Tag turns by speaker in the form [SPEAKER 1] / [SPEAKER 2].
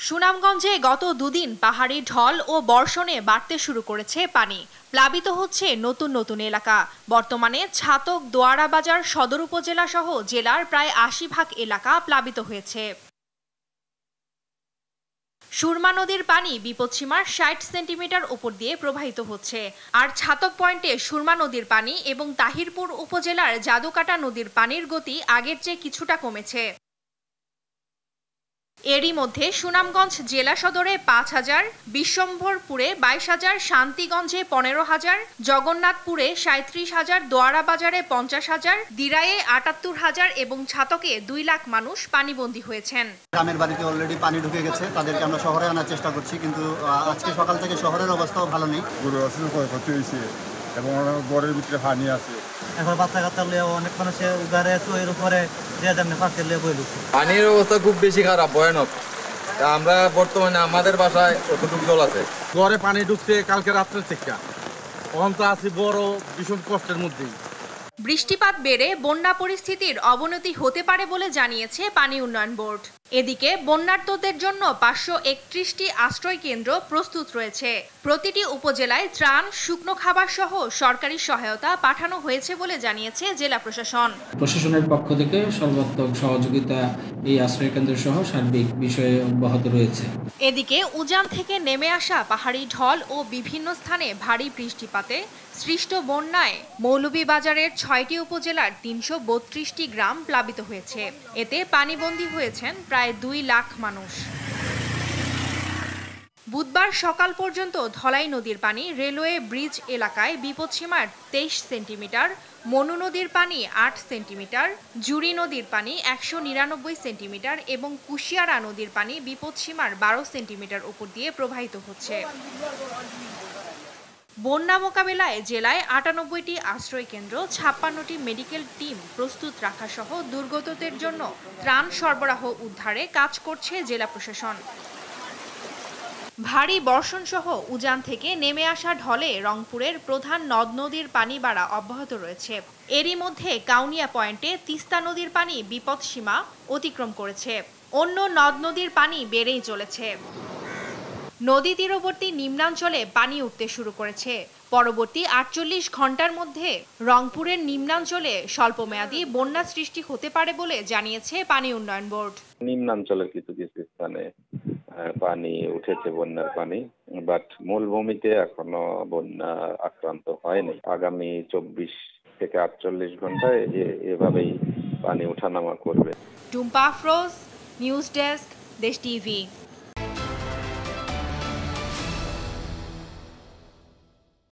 [SPEAKER 1] সুনামগঞ্জে গত দুদিন পাহাড়ি ঢল ও বর্ষণে বাড়তে শুরু করেছে পানি। প্লাবিত হচ্ছে নতুন নতুন এলাকা। বর্তমানে ছাতক, দোয়ারা বাজার সদর উপজেলা সহ জেলার প্রায় ৮০% এলাকা প্লাবিত হয়েছে। সুরমা নদীর পানি বিপদসীমার ৬০ সেন্টিমিটার উপর দিয়ে প্রবাহিত হচ্ছে। আর ছাতক পয়েন্টে সুরমা নদীর পানি এবং তাহিরপুর উপজেলার জাদুকাটা নদীর পানির গতি আগের চেয়ে কিছুটা কমেছে। এরই মধ্যে সুনামগঞ্জ জেলা সদরে ৫,০০০, বিশ্বম্ভরপুরে ২২,০০০, শান্তিগঞ্জে ১৫,০০০, জগন্নাথপুরে ৩৭,০০০, দোয়ারা বাজারে ৫০,০০০, দিরায়ে ৭৮,০০০ এবং ছাতকে ২ লাখ মানুষ পানিবন্দী হয়েছেন।
[SPEAKER 2] গ্রামের বাড়িতে অলরেডি পানি ঢুকে গেছে, তাদেরকে আমরা শহরে আনার চেষ্টা করছি, কিন্তু আজকে সকাল থেকে শহরের অবস্থাও ভালো নেই। এবং ঘরের ভিতরে পানি আছে। এখন বাচ্চা কাচ্চা লিয়ে অনেক মানুষের উগারে এর উপরে
[SPEAKER 3] পানির অবস্থা খুব বেশি খারাপ, ভয়ানক। আমরা বর্তমানে আমাদের বাসায় কতটুকু জল আছে,
[SPEAKER 4] ঘরে পানি ঢুকছে কালকে রাত্রের থেকে। এখন তো আছি বড় ভীষণ কষ্টের মধ্যেই।
[SPEAKER 1] বৃষ্টিপাত বেড়ে বন্যা পরিস্থিতির অবনতি হতে পারে বলে জানিয়েছে পানি উন্নয়ন বোর্ড। এদিকে বন্যার্তদের জন্য ৫৩১টি আশ্রয় কেন্দ্র প্রস্তুত রয়েছে। প্রতিটি উপজেলায় ত্রাণ, শুকনো খাবার সহ সরকারি সহায়তা পাঠানো হয়েছে বলে জানিয়েছে জেলা প্রশাসন।
[SPEAKER 5] প্রশাসনের পক্ষ থেকে সর্বাত্মক সহযোগিতা এই আশ্রয় কেন্দ্র সহ সার্বিক বিষয়ে অব্যাহত রয়েছে।
[SPEAKER 1] এদিকে উজান থেকে নেমে আসা পাহাড়ি ঢল ও বিভিন্ন স্থানে ভারী বৃষ্টিপাতে সৃষ্ট বন্যায় মৌলভীবাজারের ৬টি উপজেলার ৩৩২টি গ্রাম প্লাবিত হয়েছে। এতে পানিবন্দী হয়েছেন প্রায় ২ লাখ মানুষ। বুধবার সকাল পর্যন্ত ধলাই নদীর পানি রেলওয়ে ব্রিজ এলাকায় বিপদসীমার ২৩ সেন্টিমিটার, মনু নদীর পানি ৮ সেন্টিমিটার, জুড়ি নদীর পানি ১৯৯ সেন্টিমিটার এবং কুশিয়ারা নদীর পানি বিপদসীমার ১২ সেন্টিমিটার উপর দিয়ে প্রবাহিত হচ্ছে। বন্যা মোকাবেলায় জেলায় ৯৮টি আশ্রয় কেন্দ্র, ৫৬টি মেডিকেল টিম প্রস্তুত রাখা সহ দুর্গতদের জন্য ত্রাণ সরবরাহ উদ্ধারে কাজ করছে জেলা প্রশাসন। ভারী বর্ষণ সহ উজান থেকে নেমে আসা ঢলে রংপুরের প্রধান নদ নদীর পানি বাড়া অব্যাহত রয়েছে। এরই মধ্যে কাউনিয়া পয়েন্টে তিস্তা নদীর পানি বিপদসীমা অতিক্রম করেছে। অন্য নদ নদীর পানি বেড়েই চলেছে। নদী তীরবর্তী নিম্নাঞ্চলে পানি উঠতে শুরু করেছে। পরবর্তী ৪৮ ঘন্টার মধ্যে রংপুরের নিম্নাঞ্চলে স্বল্পমেয়াদী বন্যা সৃষ্টি হতে পারে বলে জানিয়েছে পানি উন্নয়ন বোর্ড।
[SPEAKER 6] নিম্নাঞ্চলের কিছু কিছু স্থানে পানি উঠেছে, বন্যার পানি, বাট মূলভূমিতে এখনো বন্যা আক্রান্ত হয়নি। আগামী ২৪ থেকে ৪৮ ঘন্টায় এভাবেই পানি ওঠানামা করবে।
[SPEAKER 1] টুম্পা আফরোজ, নিউজ ডেস্ক, দেশ টিভি।